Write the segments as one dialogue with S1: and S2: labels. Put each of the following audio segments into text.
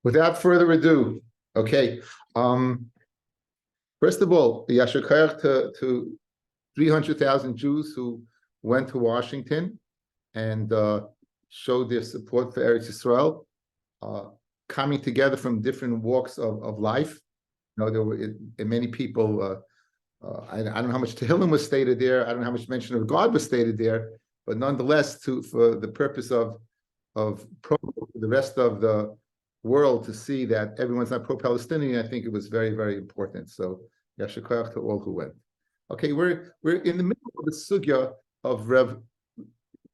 S1: Without further ado, okay. First of all, Yasher Koach to 300,000 Jews who went to Washington and showed their support for Eretz Yisrael, coming together from different walks of life. You know, there were many people. I don't know how much Tehillim was stated there. I don't know how much mention of God was stated there, but nonetheless, for the purpose of the rest of the world to see that everyone's not pro-Palestinian, I think it was very, very important. So Yasher Koach to all who went. Okay, we're in the middle of the sugya of Rev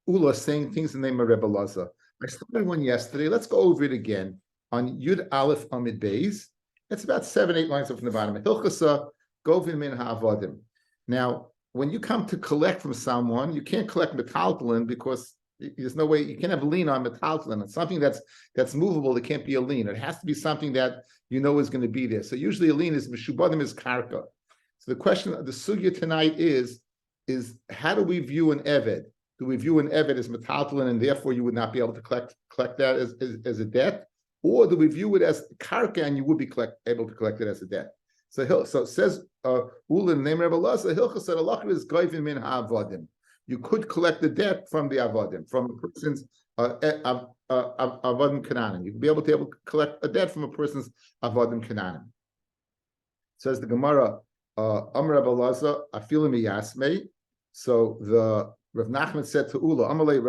S1: Ula saying things in the name of Rebbe Laza. I started one yesterday. Let's go over it again on Yud Aleph Amid Beis. It's about 7-8 lines up from the bottom. Hilchasa Govin Min Ha'avadim. Now, when you come to collect from someone, you can't collect metaltalin because there's no way you can't have a lien on metaltalin. It's something that's movable. It can't be a lien. It has to be something that you know is going to be there. So usually a lien is meshubadim is karka. So the question, the sugya tonight is how do we view an eved? Do we view an eved as metaltalin and therefore you would not be able to collect that as a debt, or do we view it as karka and you would be able to collect it as a debt? So it says Ula name Rebbe Laza Hilcha said Allah is goyvin min ha'avadim. You could collect the debt from the avodim, from a person's avodim kananim. You could be able to collect a debt from a person's avodim kananim. Says the Gemara, Amar Rebbe Laza afilu miyasmei. So the Rav Nachman said to Ula, Amalei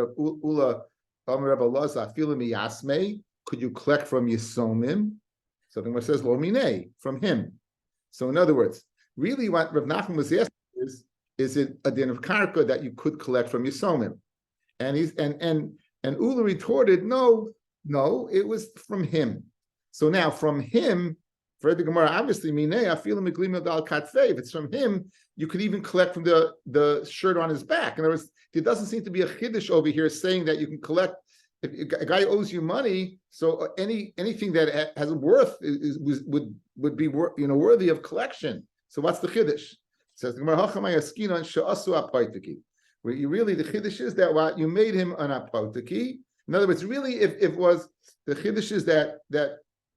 S1: Ula, Amar Rebbe Laza afilu miyasmei. Could you collect from Yisomim? So the Gemara says lo minei, from him. So in other words, really what Rav Nachman was asking is it a din of karka that you could collect from Yisomim? And Ula retorted, no, it was from him. So now from him, for the Gemara, obviously, if it's from him, you could even collect from the shirt on his back. In other words, there doesn't seem to be a chiddush over here saying that you can collect. If a guy owes you money, so anything that has a worth would be worthy of collection. So what's the chiddush? It says the Gemara, where you really the chiddush is that what you made him an apotiki. In other words, really, if it was the chiddush is that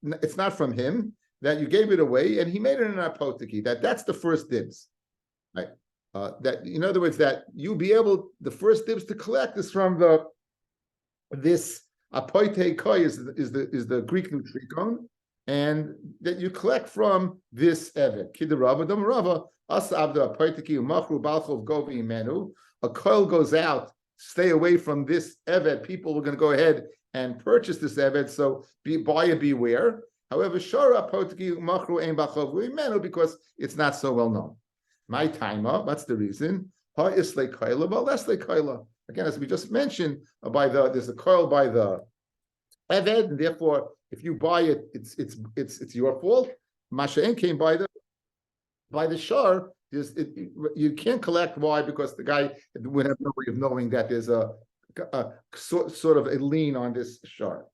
S1: it's not from him, that you gave it away and he made it an apotiki. That's the first dibs, right? That in other words, that you be able the first dibs to collect is from this apoite koi is the Greek nutricon, and that you collect from this evet. Kidarava dam rava asa abda apoiteki umachru balchov govi imenu. A coil goes out. Stay away from this evet. People are going to go ahead and purchase this evet. So buyer beware. However, shara apoiteki umachru ein balchov imenu because it's not so well known. My timer. What's the reason? Ha isle koila, but less koila. Again, as we just mentioned, there's a coil by the eved, and therefore, if you buy it, it's your fault. Masha'en came by the shar. You can't collect. Why? Because the guy would have no way of knowing that there's a sort of a lien on this shar.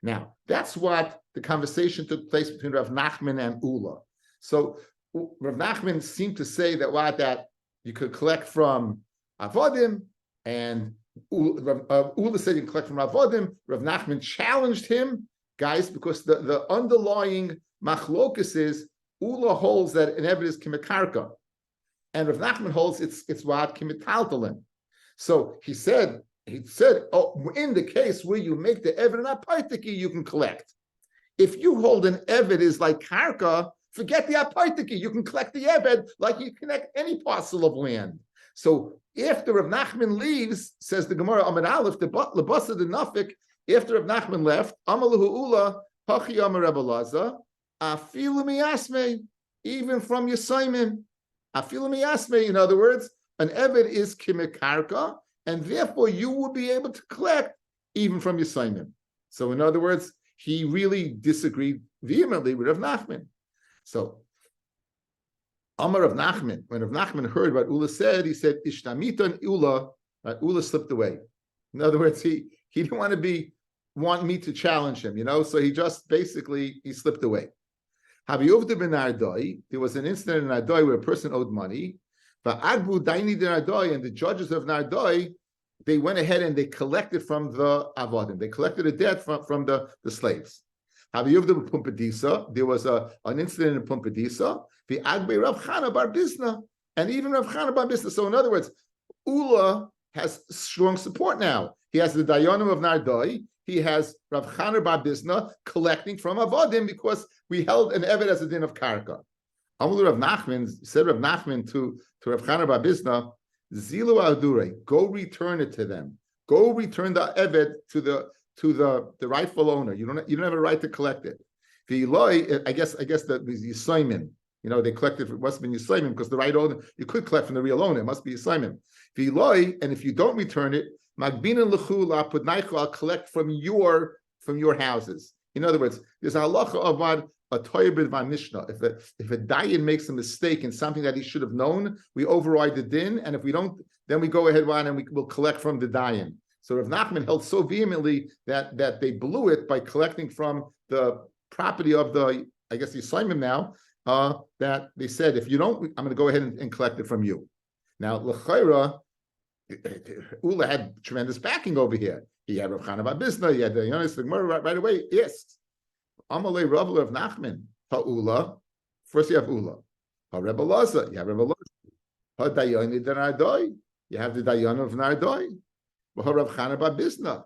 S1: Now, that's what the conversation took place between Rav Nachman and Ula. So Rav Nachman seemed to say that you could collect from avodim. And Ula said you can collect from Avodim. Rav Nachman challenged him, guys, because the underlying machlokus is Ula holds that an eved is kimikarka, and Rav Nachman holds it's what kimitaltalin. So he said, oh, in the case where you make the eved an apaitiki, you can collect. If you hold an eved is like karka, forget the apaitiki. You can collect the eved like you connect any parcel of land. So after Rav Nachman leaves, says the Gemara Amar Aleph, the Labasa the Nafik, after Rav Nachman left, Amalahu Ula, Hachi Amar Rebbe Laza, Afilu Miyasme, even from Yisayim, Afilu Miyasme, in other words, an Eved is Kimikarka, and therefore you will be able to collect even from Yisayim. So in other words, he really disagreed vehemently with Rav Nachman. So Amar Rav Nachman, when Rav Nachman heard what Ula said, he said, Ishtamitan Ula, right? Ula slipped away. In other words, he didn't want me to challenge him, so he just basically, he slipped away. There was an incident in Ardoi where a person owed money, and the judges of Nardoi, they went ahead and they collected from the Avodim. They collected a debt from the slaves. There was an incident in Pumpadisa, the Agbe Rav Chana bar Bisna, and even Rav Chana bar Bisna. So in other words, Ula has strong support now. He has the Dayanim of Nardoi. He has Rav Chana bar Bisna collecting from Avodim because we held an Eved as a din of Karka. Amul Rav Nachman said Rav Nachman to Rav Chana bar Bisna, Zilu Adure, go return it to them. Go return the Eved to the rightful owner. You don't have a right to collect it. The Eloi, I guess that was Yisraimim. They collected. It must have been Yisraimim because the right owner, you could collect from the real owner. It must be Yisraimim. The Eloi, and if you don't return it, Magbina Lechula Pudnaichu, I'll collect from your houses. In other words, there's a halacha of what a toyabid by Mishnah. If a dayan makes a mistake in something that he should have known, we override the din, and if we don't, then we go ahead and we will collect from the dayan. So Rav Nachman held so vehemently that they blew it by collecting from the property of the Yisraimim now, that they said, if you don't, I'm going to go ahead and collect it from you. Now, L'chaira, Ula had tremendous backing over here. He had Rav Chana bar Bisna, he had the Yonis right away. Yes. Amalei Rav Rav Nachman, Ha'ula. First you have Ula. Rebbe Laza, you have Rebbe Laza. Ha'dayoni d'Nardoi, you have the Dayan of Nardoi. Rav Chana bar Bisna.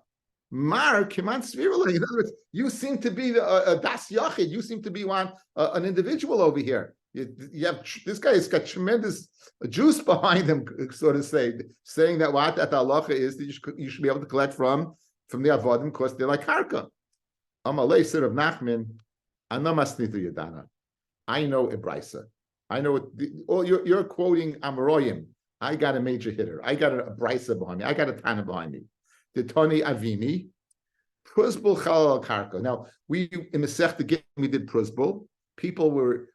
S1: Mar Kiman Svirulay. In other words, you seem to be a Das Yachid. You seem to be an individual over here. You have this guy has got tremendous juice behind him, so to say, saying that that the halacha is that you should be able to collect from the avodim because they're like karka. Amalei said of Nachman, Anamasnitu Yadana. I know Ibraisa. I know you're quoting Amaroyim. I got a major hitter. I got a brisa behind me. I got a Tana behind me. The Tani Avini, Pruzbul Chalal Karka. Now we in Masechta Gittin we did Pruzbul. People were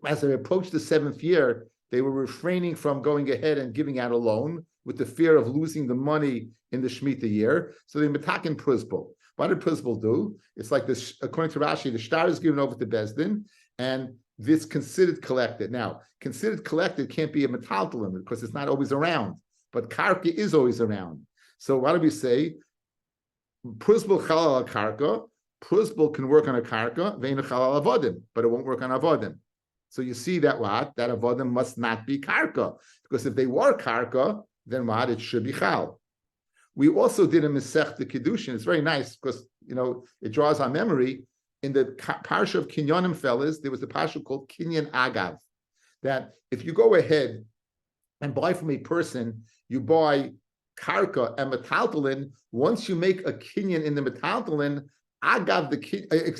S1: as they approached the 7th year, they were refraining from going ahead and giving out a loan with the fear of losing the money in the Shemitah year. So they metakin Pruzbul. What did Pruzbul do? It's like this, according to Rashi, the shtar is given over to Bezdin, and this considered collected. Now, considered collected can't be a metaltalim because it's not always around, but karka is always around. So what do we say? Pruzbul chalal karka. Pruzbul can work on a karka, vein chalal avodim, but it won't work on avodim. So you see that that avodim must not be karka, because if they were karka, then it should be chal. We also did a Masechta Kiddushin. It's very nice because it draws our memory. In the parsha of Kinyanim fellas, there was a parsha called Kinyan Agav. That if you go ahead and buy from a person, you buy karka and metaltalin. Once you make a kinyan in the metaltalin, agav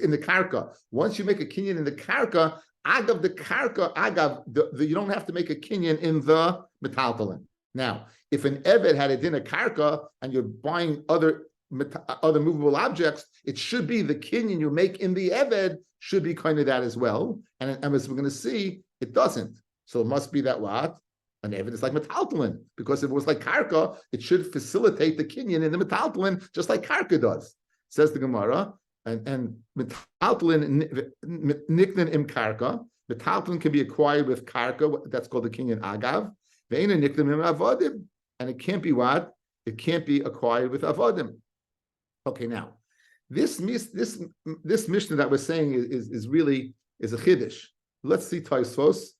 S1: in the karka. Once you make a kinyan in the karka, agav the karka, agav you don't have to make a kinyan in the metaltalin. Now, if an eved had a din of karka and you're buying other movable objects, it should be the kinyan you make in the eved should be kind of that as well. And as we're going to see, it doesn't. So it must be that an eved is like metaltalin, because if it was like karka, it should facilitate the kinyan in the metaltalin just like karka does. Says the Gemara, and metaltalin niknan im karka. Metaltalin can be acquired with karka. That's called the kinyan agav. Ve'ena niknan im avodim, and it can't be what? It can't be acquired with avodim. Okay, now this Mishnah that we're saying is really a chiddush. Let's see Tosfos.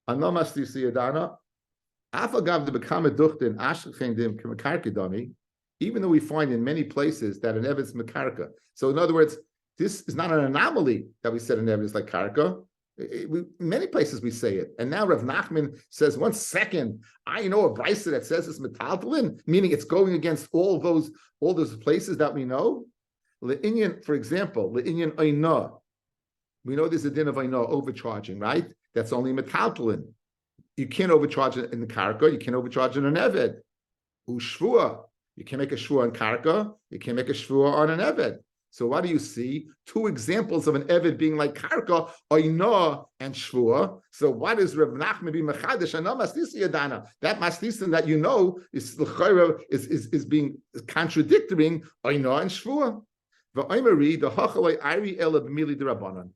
S1: Anamasti siyadana. Afagav the bekam duchtin ashchem dim k'mekarka. Even though we find in many places that an evid's mekarka. So in other words, this is not an anomaly that we said an evid is like karka. In many places we say it. And now Rav Nachman says, 1 second, I know a brisa that says it's metaltalin, meaning it's going against all those places that we know. Le'inyan, for example, le'inyan oina. We know there's a din of oina, overcharging, right? That's only metaltalin. You can't overcharge it in the karka, you can't overcharge it on an eved. Ushvua. You can make a shvua on karka, you can make a shvua on an eved. So what do you see? 2 examples of an eved being like karka, oina and shvua. So what is Rav Nachman be mechadish? Ana mastisi yadana. That mastisin that is being contradicting oina and shvua. V'oimeri the hachalei ari ela b'mili d'rabanan.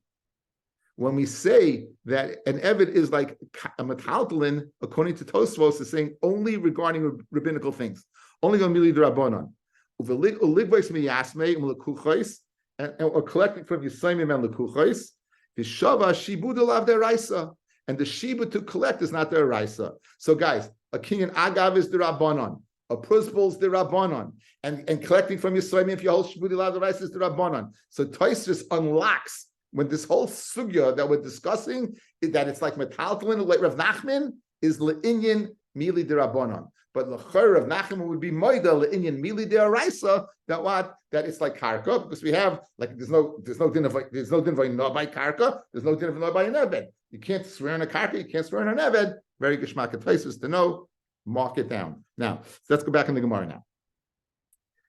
S1: When we say that an eved is like a metaltalin, according to Tosfos, is saying only regarding rabbinical things, only on mili d'rabanan. or collecting from Yisraelim and Lekuchos, the Shava Shibuda Lav Deraisa, and the Shiba to collect is not the Eraisa. So, guys, a Kinyan Agav is the Rabbanon, a Prusbul is the Rabbanon, and collecting from Yisraelim if you hold Shibuda Lav Deraisa is the Rabbanon. So, Tosfos unlocks when this whole sugya that we're discussing is that it's like metaltalin, like Rav Nachman is le'inyan mili de Rabbanon. But l'chor Rav Nachman would be moida le'inyan mili de Araisa, that what? That it's like karka, because we have like there's no din of no by karka, there's no din of no by an eved. You can't swear on a karka, you can't swear on an eved. Very geshmak Tosfos to know, mark it down. Now, so let's go back in the Gemara now.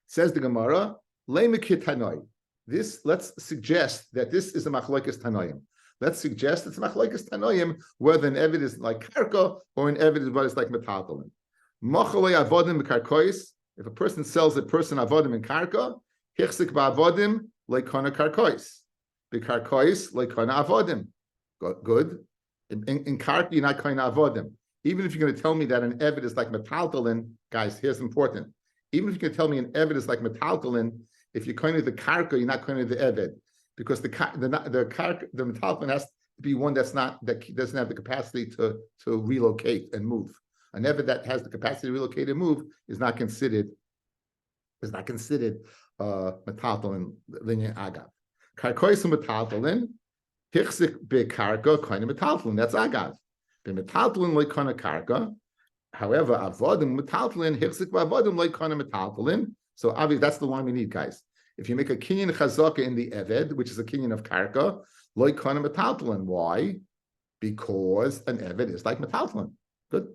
S1: Says the Gemara, le'mekit hanoi. This, let's suggest that this is a machlokes tanoim. Let's suggest it's a machlokes tanoim whether an eved is like karka or an eved is like metaltalin. Machalei avodim b'karkois. If a person sells a person avodim in karka, hichzik ba'avodim leikona karkois. B'karkois leikona avodim. Good. In karka, you're not kind of avodim. Even if you're going to tell me that an eved is like metaltalin, guys, here's important. Even if you can tell me an eved is like metaltalin, if you're kind of the karka, you're not kind of the eved, because the metaltalin has to be one that doesn't have the capacity to relocate and move. An eved that has the capacity to relocate and move is not considered metaltalin linyan agav. Karkois metaltalin hichzik be karka kind of metaltalin. That's agav. Be metaltalin like kind of karka. However, avodim metaltalin hichzik avodim like kind of metaltalin. So obviously that's the one we need, guys. If you make a kinyan chazaka in the eved, which is a kinyan of karka, loy kana metaltalin. Why? Because an eved is like metaltalin. Good.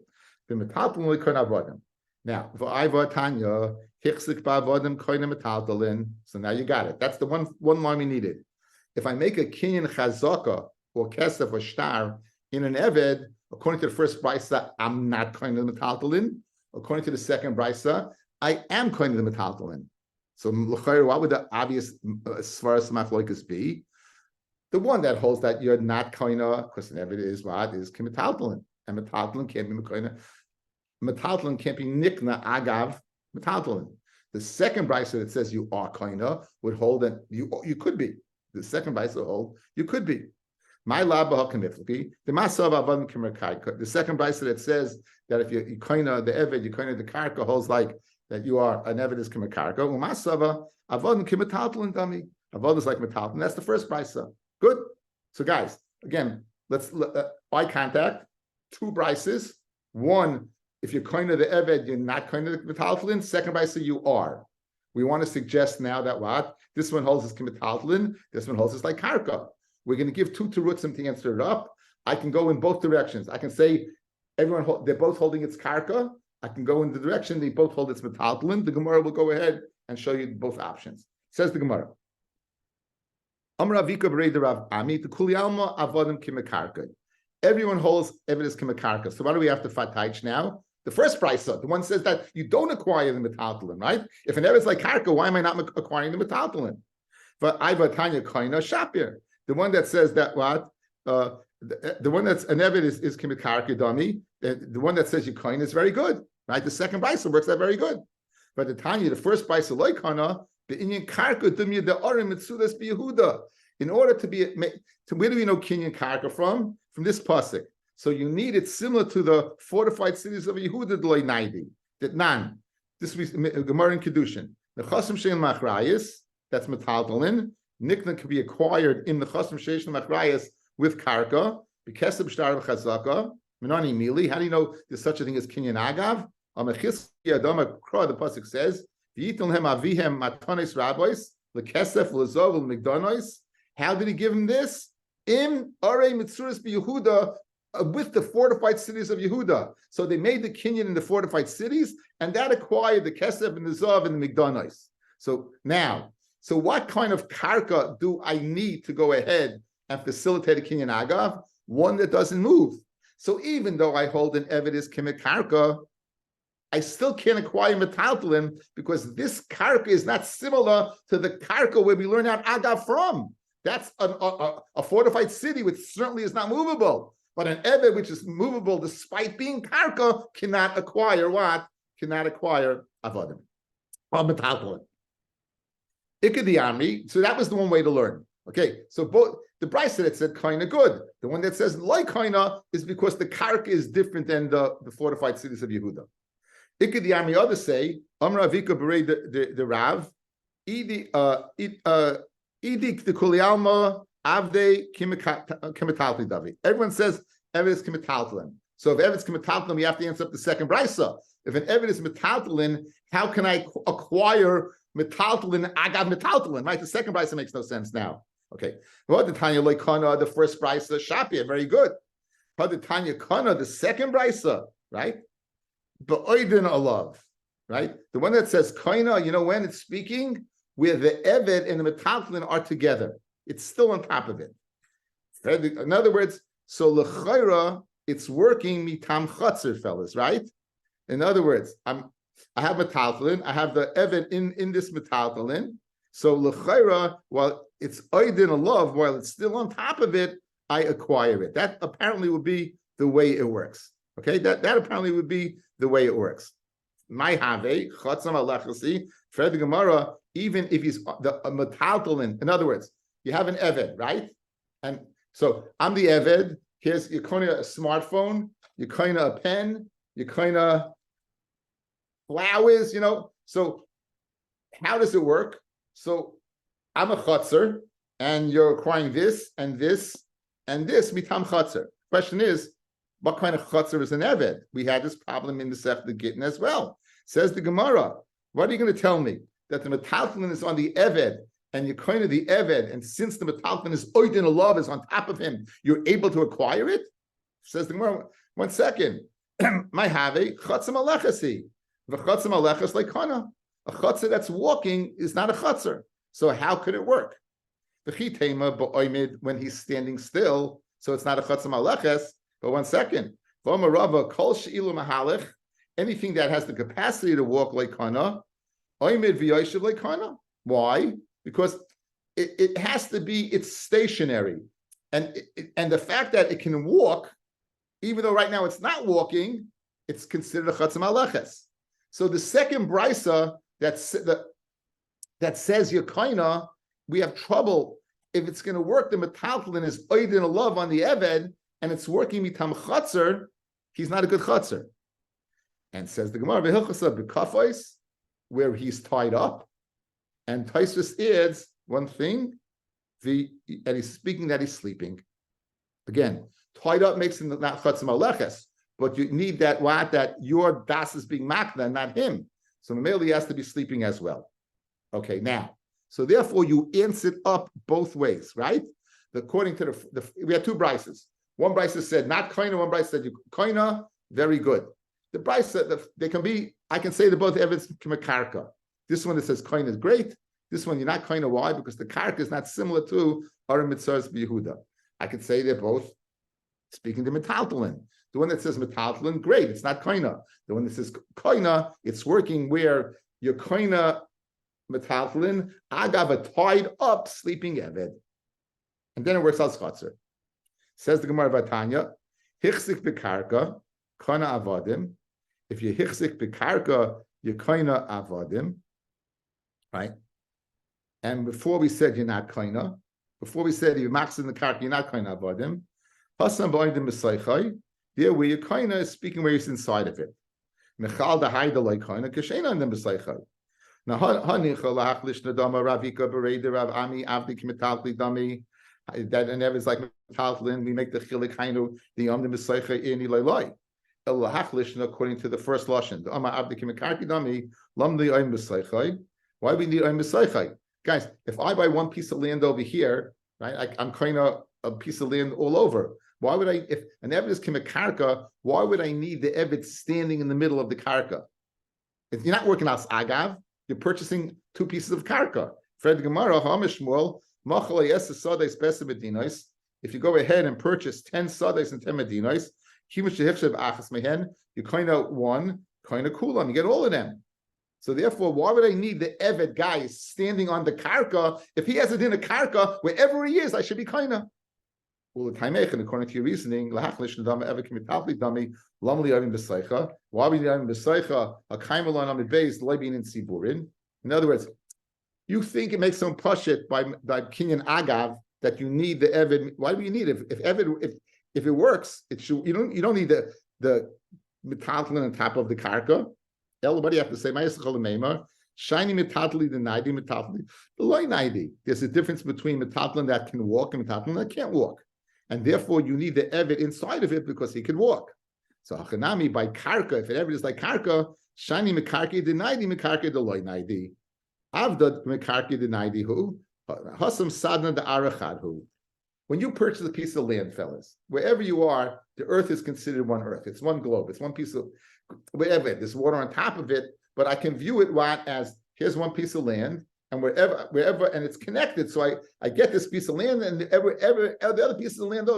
S1: The metaltalin loy kana avodim. Now, v'ayva tanya hichzik ba'avodim kana metaltalin. So now you got it. That's the one line we needed. If I make a kinyan chazaka or kesef or shtar in an eved, according to the first brisa, I'm not kind of metaltalin. According to the second brisa, I am kind of the metaltalin. So, what would the obvious svaras machlokas be? The one that holds that you're not kind of, because an eved is what is metaltalin, and metaltalin can't be kind of. Metaltalin can't be nikna agav metaltalin. The second brisa that says you are kind of would hold that you could be. The second brisa would hold you could be. My laba hakanifliki. The masav avadim kimerkarka. The second brisa that says that if you kind of the eved, you kind of the karka holds like that you are an eved is kimerkarka. Umasava avadim kimetaltalin dami. Avad is like metaltalin. That's the first brisa. Good. So guys, again, let's eye contact. Two brises. One, if you're kind of the eved, you're not kind of the metaltalin. Second brisa, you are. We want to suggest now that what this one holds is kimetaltalin. This one holds is like karka. We're going to give two terutzim to answer it up. I can go in both directions. I can say they're both holding its karka. I can go in the direction they both hold its metaltalin. The Gemara will go ahead and show you both options. Says the Gemara. Everyone holds evidence kimekarka. So why do we have to fatayich now? The first brisa, the one says that you don't acquire the metaltalin, right? If an evidence like karka, why am I not acquiring the metaltalin? But Iva Tanya Koina Shapir. The one that says that what the one that's an evidence is kimekarka dami. The one that says you coin is very good, right? The second brisa works out very good. But the Tanya, the first brisa loikana, the inyan karka dumya the orim mitzudas biyehuda. In order to be where do we know kinyan karka from? From this pasuk. So you need it similar to the fortified cities of Yehuda Deloy Naidi. That nan. This is Gemara in Kedushin. The chasim shein machrayis, that's metaltalin. Nikna can be acquired in the chasim shein machrayis with karka. B'keseb shtar v'chazaka. Menani mili. How do you know there's such a thing as kinyan agav? Amachis yadam akra. The pasuk says, "V'yitul hem avihem matanis rabbis lekesef lezov l'migdonos." How did he give him this? In Arei Mitzuris Yehuda, with the fortified cities of Yehuda. So they made the kinyan in the fortified cities, and that acquired the Kesef and the Zav and the Migdonos. So now, what kind of karka do I need to go ahead and facilitate a kinyan agav? One that doesn't move. So even though I hold an evidence kimek karka, I still can't acquire metaltalin because this karka is not similar to the karka where we learn out agav from. That's a fortified city, which certainly is not movable. But an eved, which is movable despite being karka, cannot acquire what? Cannot acquire avodim or metaltalin. Ikadiyami. So that was the one way to learn. Okay, so both the Brisa that said kaina good, the one that says like kaina is because the karka is different than the fortified cities of Yehuda. Ikadiyami others say Amra Avika Berei the Rav Idi the Kulialma Avde Kimitalti Davi. Everyone says Evid is Kimitaltlin. So if Evid is Kimitaltlin, we have to answer up the second Brisa. If an Evid is Metaltlin, how can I acquire Metaltlin? I got Metaltlin, right? The second Brisa makes no sense now. Okay. What the Tanya Loikana, the first Brisa, Shapia, very good. What the Tanya Kana, the second Brisa, right? But Oidin Alav, right? The one that says Kaina, you know when it's speaking, where the Eved and the Metaltlin are together. It's still on top of it. In other words, so L'chaira, it's working mitam chatzir, fellas, right? In other words, I have Metaltlin, I have the Eved in this Metaltlin. So L'chaira, while it's Oidin Alav, while it's still on top of it, I acquire it. That apparently would be the way it works. Okay, that apparently would be the way it works. My have chatzam alechasi for the Gemara, even if he's the metaltalin. In other words, you have an eved, right? And so I'm the eved. Here's you're kind of a smartphone, you're kind of a pen, you're kind of flowers, you know. So how does it work? So I'm a chutzer, and you're acquiring this and this and this mitam chutzer. Question is, what kind of chutzer is an eved? We had this problem in the Sefta Gittin as well. Says the Gemara, what are you going to tell me? That the metaltalin is on the eved, and you're kind of the eved, and since the metaltalin is oidin alav, is on top of him, you're able to acquire it? Says the Gemara, 1 second. My have chatzam alechasi. V'chatzam alechas like kana. A chutzer that's walking is not a chutzer. So how could it work? The chitema ba'oimid, when he's standing still, so it's not a chatzam alechas. But 1 second. Anything that has the capacity to walk like kana, like kana. Why? Because it has to be, it's stationary. And the fact that it can walk, even though right now it's not walking, it's considered a chatzam aleches. So the second brisa that says Yakaina, we have trouble. If it's going to work, the metaltalin is oidin alav on the eved, and it's working mitam chatzar, he's not a good chatzar. And says the Gemara, where he's tied up, and Taisus adds one thing, and he's speaking that he's sleeping. Again, tied up makes him not chatzar maleches, but you need that your das is being makna, not him. So Mameli has to be sleeping as well. Okay, now, so therefore you answered up both ways, right? According to we had two brises. One brisa said not kaina, one brisa said you kaina, very good. The brisa, they can be, I can say they're both evidence from a karka. This one that says kaina is great. This one you're not kaina. Why? Because the karka is not similar to Aram Mitzvahs Yehuda. I could say they're both speaking to metaltalin. The one that says metaltalin, great, it's not kaina. The one that says kaina, it's working where your kaina metaltalin, agav a tied up sleeping eved. And then it works out chatzar. Says the Gemara Vatanya, hichzik bekarka, kana avadim. If you hichzik bekarka, you kana avadim, right? And before we said you're not kana, before we said you're max in the karka, you're not kana avadim. Hasan b'aydim b'saychai. There where your kaina is speaking where he's inside of it. Mechal da haida like kaina k'sheina and then b'saychai. Now hanicha lahachlish nadama ravika bereda rav ami avdi k'metalkli dami. That and ever is like metaltlin. We make the chilik hainu the yom the b'saychai ini loyloi. El lahachlish according to the first lashon. The ama avdi k'mekarki dami lam li ayim b'saychai. Why we need ayim b'saychai? Guys, if I buy one piece of land over here, right? I'm kind of a piece of land all over. Why would I, if an Eved is kimekarka, why would I need the Eved standing in the middle of the karka? If you're not working out agav, you're purchasing two pieces of karka. Fred Gemara, Hamishmuel, if you go ahead and purchase 10 sadais and 10 medinais, you kind of one, kind of kulam, you get all of them. So therefore, why would I need the Eved guy standing on the karka? If he has it in a karka, wherever he is, I should be kind of. Well, according to your reasoning, why we need Avim B'Seicha? A Kaimalon Amid Beis, Leibin in Siburin. In other words, You think it makes some pashit by kinyan agav that you need the evid. Why do you need it? If it works, it should. You don't need the metaltalin on top of the karka. Everybody have to say ma'asechol meimar. Shiny metatli the 90 metatli the loy 90. There's a difference between metatli that can walk and metatli that can't walk, and therefore you need the evid inside of it because he can walk. So hachanami by karka, if it ever is like karka, shiny mekarki the 90 mekarki the loy 90. Avdad mekarki the 90 who hasam sadna the arachad who. When you purchase a piece of land, fellas, wherever you are, the earth is considered one earth. It's one globe. It's one piece of wherever. There's water on top of it. But I can view it as here's one piece of land, and wherever, and it's connected. So I get this piece of land, and the other pieces of land,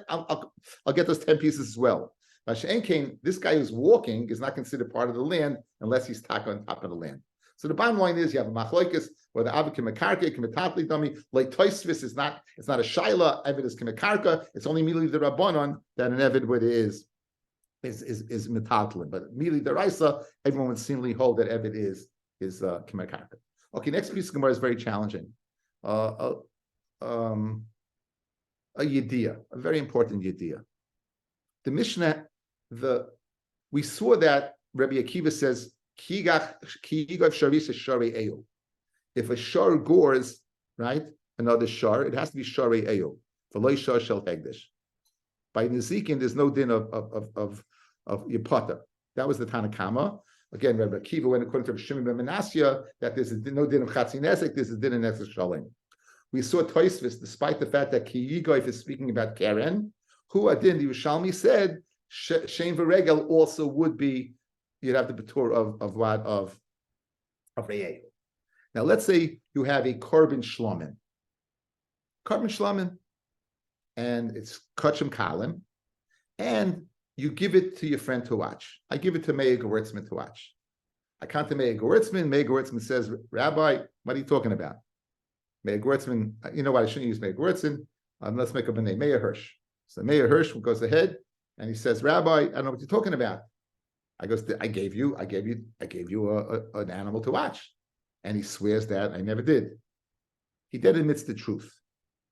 S1: I'll get those 10 pieces as well. This guy who's walking is not considered part of the land unless he's stuck on top of the land. So the bottom line is you have a machlokes where the avid kimekarka kimetatli dami like toisvis is not. It's not a shaila. Evid is kimekarka. It's only merely the rabbanon that an evid what it is metatlin, but immediately the raisa, everyone would seemingly hold that evid is kimekarka. Okay, next piece of Gemara is very challenging. A yediyah, a very important yediyah. The Mishnah, we saw that Rabbi Akiva says if a shar gores, right, another shar, it has to be shari eil. V'lo shar shel hegdish. By Nezikin, there's no din of Yipata. That was the Tanakama. Again, Rabbi Akiva went according to Shimon ben Menasya that there's no din of Chatzin Nesek, there's a din of Nesek Shalim. We saw Toisvis, despite the fact that Ki Yigoif is speaking about Karen, who Adin, the Yerushalmi said, Shem V'Regel also would be, you'd have the Betur of Re'eh. Now, let's say you have a Korban Shlomin. And it's Kachim Kalim, and you give it to your friend to watch. I give it to Meir Gewurtzman to watch. I come to Meir Gewurtzman. Meir Gewurtzman says, Rabbi, what are you talking about? Meir Gewurtzman, you know what, I shouldn't use Meir Gewurtzman. Let's make up a name, Meir Hirsch. So Meir Hirsch goes ahead and he says, Rabbi, I don't know what you're talking about. I gave you an animal to watch. And he swears that I never did. He then admits the truth.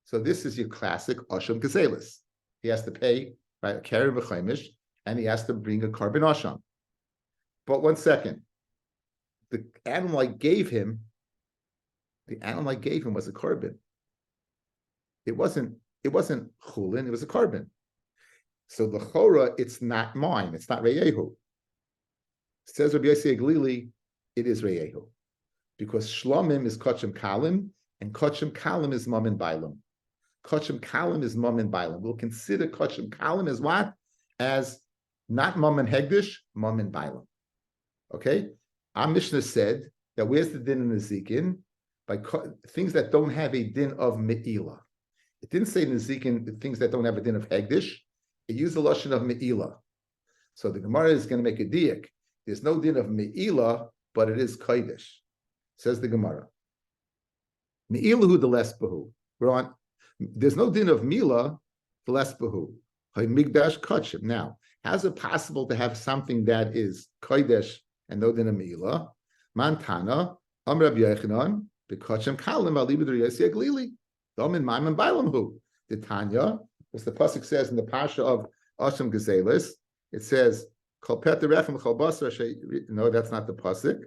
S1: So this is your classic Asham Gazelis. He has to pay, right, a keren v'chaimish, and he has to bring a carbon Asham. But 1 second. The animal I gave him was a carbon. It wasn't chulin, it was a carbon. So the chora, it's not mine, it's not reyehu. Says Rabbi Yossi Glili, it is reyehu. Because shlomim is kachim kalim, and kachim kalim is mom and bailam. Kachim kalim is mom and bailam. We'll consider kachim kalim as what? As not mom and hegdish, mom and bailam. Okay? Our Mishnah said that where's the din in the zikin? By things that don't have a din of me'ila. It didn't say in the zikin things that don't have a din of hegdish. It used the lashon of me'ila. So the Gemara is going to make a diak. There's no din of me'ila, but it is kodesh. Says the Gemara. Me'ilahu the lesbahu. We're on. There's no din of mila, the lesbahu. Migdash kachim. Now, how's it possible to have something that is kodesh and no din of mila? Mantana, Rabbi Yochanan, bekachim kalim alibud Yossi Glili. Domin ma'am and bailamhu. The Tanya, as the pasuk says in the pasha of Asham Gazelis, it says kol pet rechem kol basar. No, that's not the pasuk.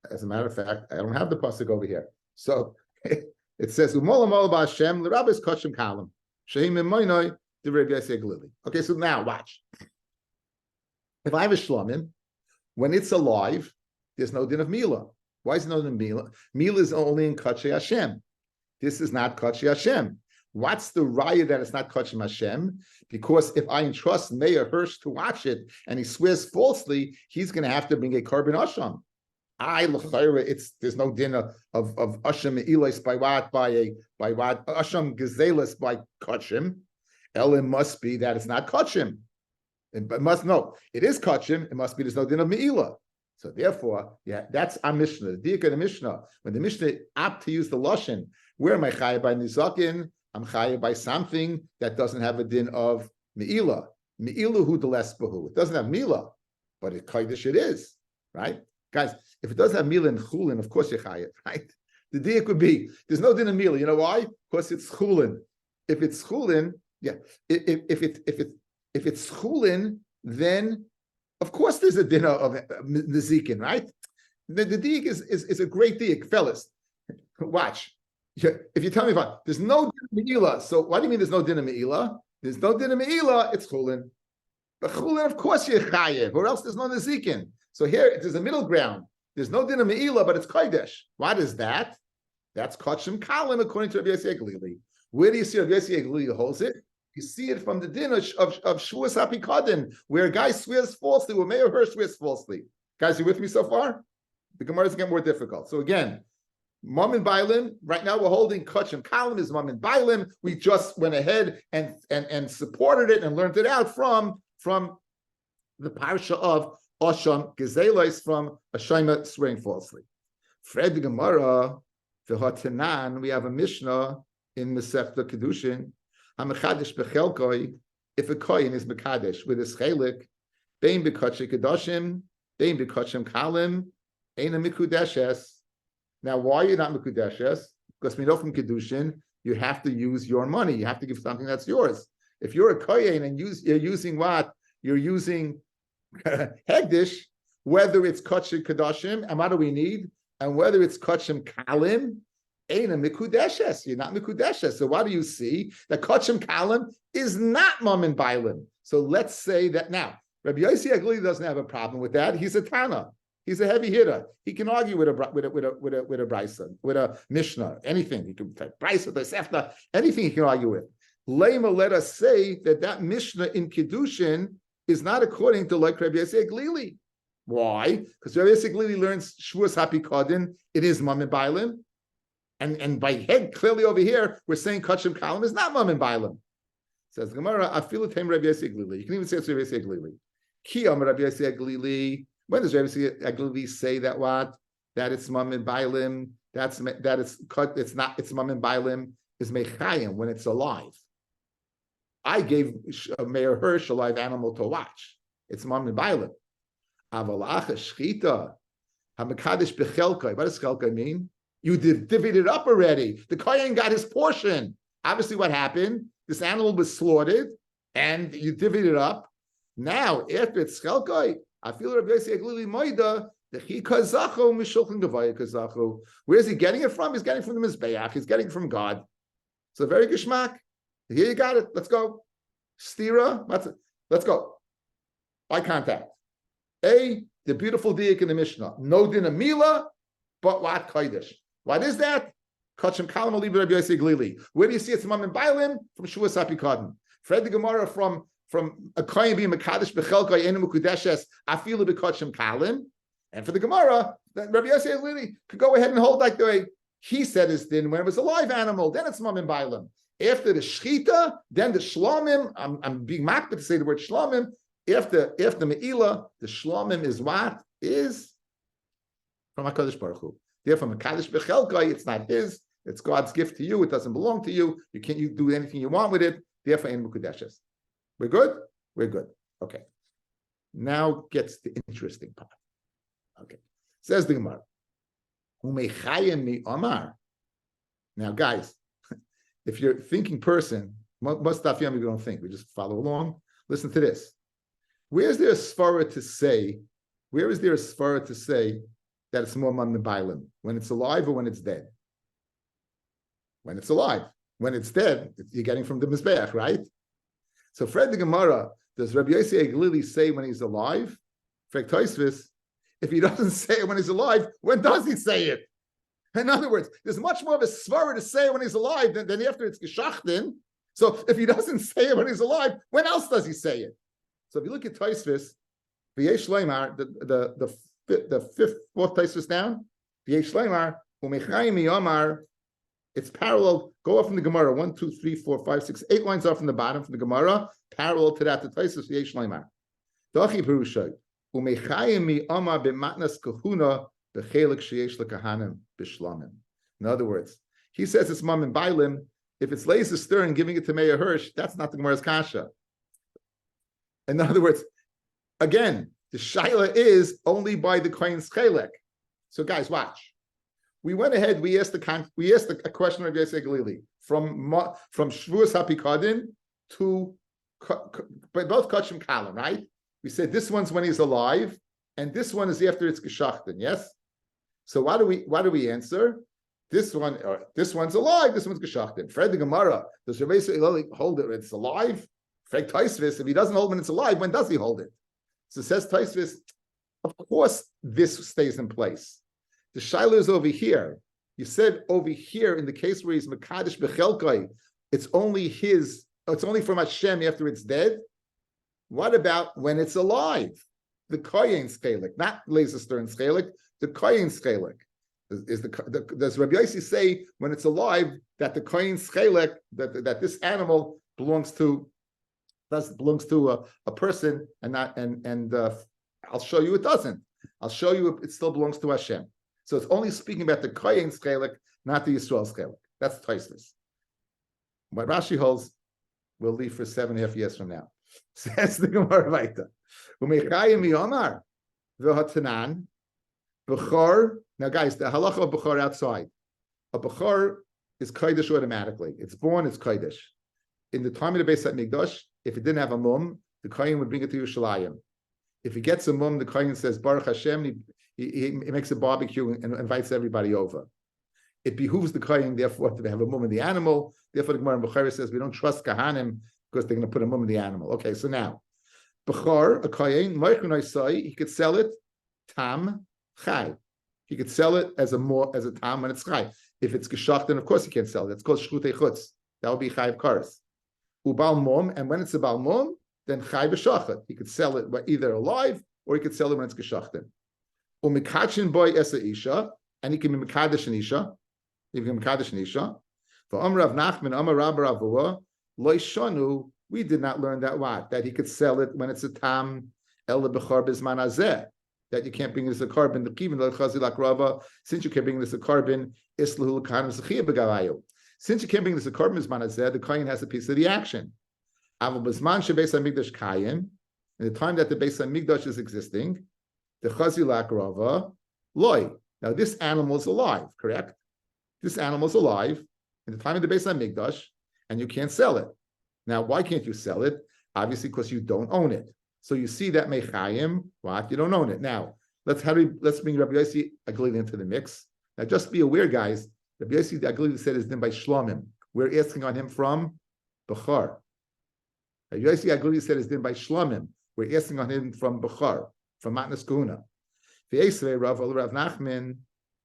S1: As a matter of fact, I don't have the pasuk over here. So it says umolam ol ba'Hashem l'rabbis kachim kalim sheim imaynoi the Rabbi Yossi Glili. Okay, so now watch. If I have a shlomim, when it's alive, there's no din of mila. Why is no din of mila? Mila is only in kachei Hashem. This is not kachei Hashem. What's the raya that it's not kachei Hashem? Because if I entrust Meir Hirsch to watch it and he swears falsely, he's going to have to bring a carbon asham. There's no din of asham elis by what asham gazelis by kachim. It must be that it's not kachim. It must no. It is kachim. It must be there's no din of meila. So therefore, yeah, that's our Mishnah. The diak of the Mishnah. When the Mishnah opt to use the lashon, where am I chayav by nizakin? I'm chayav by something that doesn't have a din of meila. Meila hu delesbahu. It doesn't have mila, but it kodesh it is, right? Guys, If it does have mila and chulin, of course you're chayiv, right? The diak would be there's no din of mila. You know why? Because it's chulin. If it's chulin, yeah. If it's chulin, then of course there's a din of nezikin, right? The diak is a great diak, fellas. Watch. If you tell me about there's no din of meila, so why do you mean there's no din of meila? There's no din of meila. It's chulin. But chulin, of course you're chayiv, or else there's no nezikin. So here there's a middle ground. There's no din of meila, but it's kodesh. What is that? That's kachim kalim according to Rabbi Yossi Glili. Where do you see Rabbi Yossi Glili holds it? You see it from the din of Shavuos HaPikadon, where a guy swears falsely, where Meir Hirsch swears falsely. Guys, you with me so far? The Gemara is getting more difficult. So again, Mom and Bailim, right now we're holding Kachim Kalim is Mom and Bailim. We just went ahead and supported it and learned it out from the parsha of Osham Gezelos, from Ashima swearing falsely. Fred the Gemara, the Hatanan, we have a Mishnah in Masechta Kedushin. HaMechadish Bechelkoi, if a kohen is Mekadesh with his chelik, Bein B'Kachim Kedoshim, Bein B'Kachim Kalim, Ein Mikudeshes. Now, why are you not Mikudeshes? Because we know from Kedushin, you have to use your money. You have to give something that's yours. If you're a kohen and you're using what? You're using Hegdish, whether it's Kachim Kedoshim, and what do we need? And whether it's Kachim Kalim, Ein Mikudeshes. You're not Mikudeshes. So what do you see? That Kachim Kalim is not Mom and Bailim. So let's say that now, Rabbi Yossi Glili doesn't have a problem with that. He's a Tana. He's a heavy hitter. He can argue with a brisa, with a mishnah, anything. He can brisa, tosefta, anything he can argue with. Lema let us say that mishnah in Kedushin is not according to like Rabbi Yossi Glili. Why? Because Rabbi Yossi Glili learns Shavuos HaPikadon. It is Mom and Bailim, and by head clearly over here we're saying Kachim Kalim is not Mom and Bailim. Says Gemara, Afilu Tem Rabbi Yossi Glili. You can even say it's Rabbi Yossi Glili. Ki Amar Rabbi Yossi Glili. When does Rabbi Yossi Glili say that what? That it's Mom and Bailim, it's Mom and Bailim is Mechayim when it's alive. I gave Meir Hirsch a live animal to watch. It's Mom and Bailim. Avalacha Shchita, Hamakadosh Bechelkai. What does Chelkai mean? You divvied it up already. The Kohen got his portion. Obviously, what happened? This animal was slaughtered, and you divvied it up. Now, after it's Chelkai, I feel Rabbi Yossi Glili Moida, the Chi Kazacho Mishulchan Gavaya Kazacho. Where is he getting it from? He's getting it from the Mizbeach. He's getting it from God. So very gishmak. Here you got it. Let's go. Stira. Let's go. Eye contact. The beautiful diak in the Mishnah. No din of Mila, but what Kodesh. What is that? Kachim Kalam Aliv Rabbi Yossi Glili. Where do you see it's Mom and Bailim? From Shavuos HaPikadon. Fred the Gemara from a kohen being mekadesh bechelkai enu mekudeshes afilu bekachim kalim, and for the Gemara, Rabbi Yossi Glili could go ahead and hold like the way he said his din when it was a live animal. Then it's Mom and Bailim. After the shchita, then the shlomim. I'm being makbid to say the word shlomim. After meila, the shlomim is what is from Hakadosh Baruch Hu. Therefore, mekadesh bechelkai, it's not his. It's God's gift to you. It doesn't belong to you. You can't do anything you want with it. Therefore, enu mekudeshes. We're good? We're good. Okay. Now gets the interesting part. Okay. Says the Gemara. Omar. Now, guys, if you're a thinking person, most Daf Yomi we don't think. We just follow along. Listen to this. Where is there a svara to say that it's more Mom than Bailim? When it's alive or when it's dead? When it's alive. When it's dead, you're getting from the Mizbeach, right? So Fred the Gemara, does Rabbi Yossi Glili say when he's alive? Fred Tosfos, if he doesn't say it when he's alive, when does he say it? In other words, there's much more of a svara to say when he's alive than after it's geschachten. So if he doesn't say it when he's alive, when else does he say it? So if you look at Tosfos, V'yesh Leimar, the fourth Tosfos down, V'yesh Leimar, Umechayim Miyamar. It's parallel. Go off from the Gemara. 1, 2, 3, 4, 5, 6, 8 lines off from the bottom from the Gemara. Parallel to that, the Tosfos V'yesh Leimar. Dachi Perushay Umechayim Miyamar b'matnas kahuna b'chelik sheyesh lekahanim b'shlamim. In other words, he says it's Mom and Bailim. If it's Leisa Stern giving it to Meir Hirsch, that's not the Gemara's kasha. In other words, again, the shaila is only by the kohen's chelek. So guys, watch. We went ahead. We asked a question of Yosef Galili from Shvuas Hapikadin to both Kachim Kalim, right? We said this one's when he's alive, and this one is after it's geschachten. Yes. So why do we answer? This one's alive. This one's geschachten. Fred the Gemara, does Rabbi hold it when it's alive? Fred Taisvis, if he doesn't hold when it's alive, when does he hold it? So says Taisvis, of course this stays in place. The shaila is over here. You said over here in the case where he's Mekadesh Bechelkai, it's only from Hashem after it's dead. What about when it's alive? The Koyin Schelik, not Laser Stern Schelik, the Koyin Schelik. Does Rabbi Yossi say when it's alive that the Koyin Schelik, that this animal belongs to a person and not and I'll show you it doesn't. I'll show you it still belongs to Hashem. So it's only speaking about the Koyin Schelik, not the Yisrael Schelik. That's Tosfos. What Rashi holds, we'll leave for 7.5 years from now. Says the Gemara Vaita. Umechayim miyomar v'hatanan b'chor. Now, guys, the halacha of b'chor outside. A b'chor is kodesh automatically. It's born, it's kodesh. In the time of the Beis HaMikdash, if it didn't have a mum, the kohen would bring it to Yerushalayim. If he gets a mum, the kohen says Baruch Hashem. He makes a barbecue and invites everybody over. It behooves the kohen, therefore, to have a mum in the animal. Therefore, the Gemara in Bechor says we don't trust kahanim because they're going to put a mum in the animal. Okay, so now, Bechor, a kohen, he could sell it tam chai. He could sell it as a tam when it's chai. If it's geshacht, then of course he can't sell it. It's called shchutei chutz. That would be chai of kares. Ubal mum, and when it's a bal mum, then chai b'shachat. He could sell it either alive or he could sell it when it's geshachten. Umikachin boy esa isha, and he can be mekadesh an isha. He can be mekadesh an isha. For Rav Nachman, Rav Ravua, lo shanu. We did not learn that he could sell it when it's a tam el bechar bizman azeh. That you can't bring this a carbon. The kivin lo chazilak rava. Since you can't bring this a carbon, islahu l'kanim zechiyah begavayu. Since you can't bring this a carbon bizman azeh, the kohen has a piece of the action. Aval bizman shebeis hamikdash kayim. In the time that the Beis Hamikdash is existing, the chazilak rava loy. Now this animal is alive, correct? This animal is alive in the time of the Beis Hamikdash, and you can't sell it. Now, why can't you sell it? Obviously, because you don't own it. So you see that mechayim, what? You don't own it. Now, let's bring Rabbi Yossi Aglili into the mix. Now, just be aware, guys. Rabbi Yossi Aglili said his din by Shlomim. We're asking on him from Bechar. Rabbi Yossi Aglili said his din by Shlomim. We're asking on him from Bechar, from Matnas Kahuna. V'esrei Rav Nachman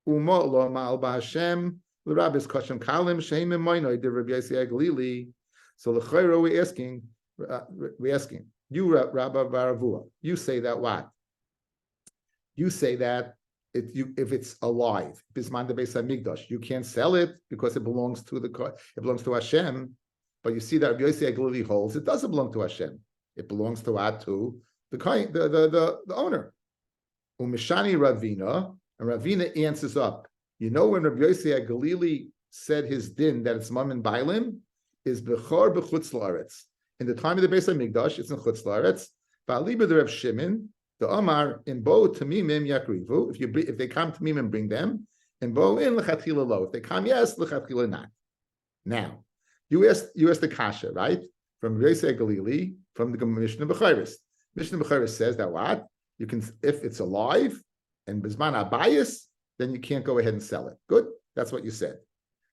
S1: umo lo ma'al ba'Hashem l'Rabbis koshem kalim sheimim moinoi de Rabbi Yossi Aglili. So l'chayro we're asking you, Rabbi Baravua. You say that what? You say that if it's alive, bisman de Beis Hamikdash, you can't sell it because it belongs to Hashem. But you see that Rabbi Yossi Aglili holds it doesn't belong to Hashem. It belongs to the owner. Umishani Ravina, and Ravina answers up. You know when Rabbi Yossi Aglili said his din that it's mum and bailim is bechor bechutz la'aretz. In the time of the Beis Hamikdash, it's in chutz la'aretz. Ba'aliba the Reb Shimon, the Omar in bo tamimim yakrivu. If they come tamimim, bring them. And bo in lechatchila lo. If they come, yes, lechatchila not. Now, you asked the kasha, right? From Rabbi Yossi Aglili, from the Mishnah B'chayris. Mishnah B'chayris says that what? You can, if it's alive and bizman abayis, then you can't go ahead and sell it. Good, that's what you said.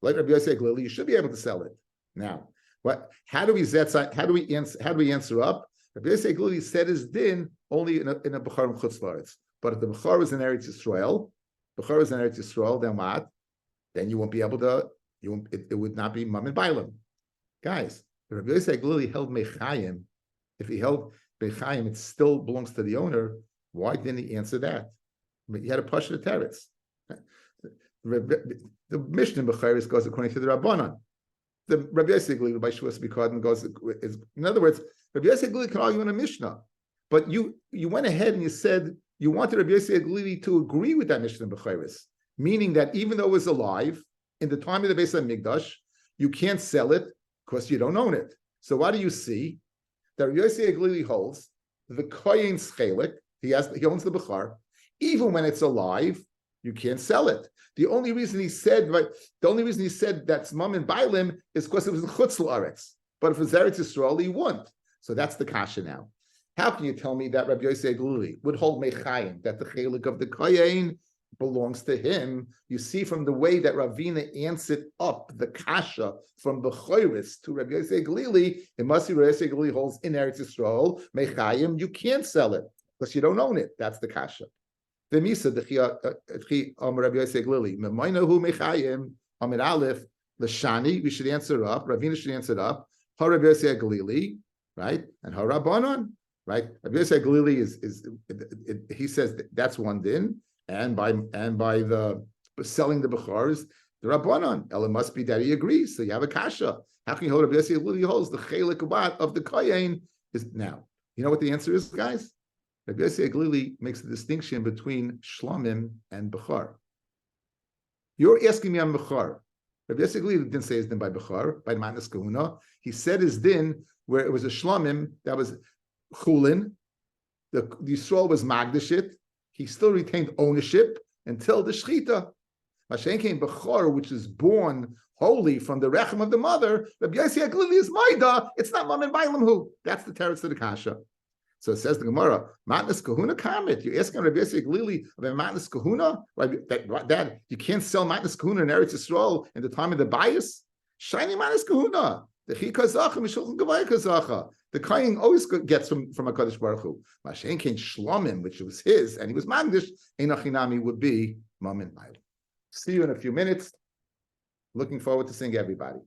S1: Like Rabbi Yossi Aglili, you should be able to sell it. Now, how do we answer up? Rabbi Yossi Aglili said his din only in a bechar and chutz la'aretz. But if the bechar was in Eretz Yisrael, then what? Then you won't be able to. It would not be mum and bailam, guys. Rabbi Yossi Aglili held mechayim. If he held mechayim, it still belongs to the owner. Why didn't he answer that? He had a pasha teretz. The Mishnah B'chayris goes according to the Rabbanan. The Rabbi Yossi Aglili by Shvuas Bikadin goes. In other words, Rabbi Yossi Aglili can argue in a Mishnah, but you went ahead and you said you wanted Rabbi Yossi Aglili to agree with that Mishnah B'chayris, meaning that even though it was alive in the time of the Beis Hamikdash, you can't sell it because you don't own it. So what do you see? That Rabbi Yossi Aglili holds the koyin schelik. He owns the bechar, even when it's alive, you can't sell it. The only reason he said that's mum and bailim is because it was in Chutz La'aretz. But if it's Eretz Yisrael, he wouldn't. So that's the kasha now. How can you tell me that Rabbi Yosef Glili would hold mechayim, that the chelik of the kohen belongs to him? You see from the way that Ravina answered up the kasha from the choiris to Rabbi Yosef Glili, it must be Rabbi Yosef Glili holds in Eretz Yisrael mechayim. You can't sell it because you don't own it. That's the kasha. The misa the Rabbi Yosef Glili memaynahu mechayim amid aleph l'shani. We should answer up. Ravina should answer up. Ha Rabbi Yosef Glili, right, and ha Rabbanon. Right, Rabbi Yosef Glili he says that's one din, and by the selling the bechors, the Rabbanon. Ella must be that he agrees. So you have a kasha. How can you hold Rabbi Yosef Glili holds the chelik of the kohen is now? You know what the answer is, guys? Rabbi Yosef Glili makes a distinction between shlomim and bechor. You're asking me on bechor. Rabbi Yosef Glili didn't say his din by bechor, by matnas kahuna. He said his din where it was a shlomim that was chulin, the Yisrael was magdashit, he still retained ownership until the shchita. Mashen came bechor, which is born holy from the rechem of the mother. Rabbi Yosef Glili is maida. It's not mom and bailam who. That's the teretz of the kasha. So it says the Gemara, matnas kahuna kamit. You're asking Rabbi Yosef Glili about matnas kahuna? That you can't sell matnas kahuna in Eretz Yisrael in the time of the bias. Shiny matnas kahuna. The chikazacha mishulchan gavai kazacha. The kohen always gets from a Kadosh Baruch Hu. Mashen Ken Shlomim, which was his, and he was Magdish, Einachinami would be Mom and Bailam. See you in a few minutes. Looking forward to seeing everybody.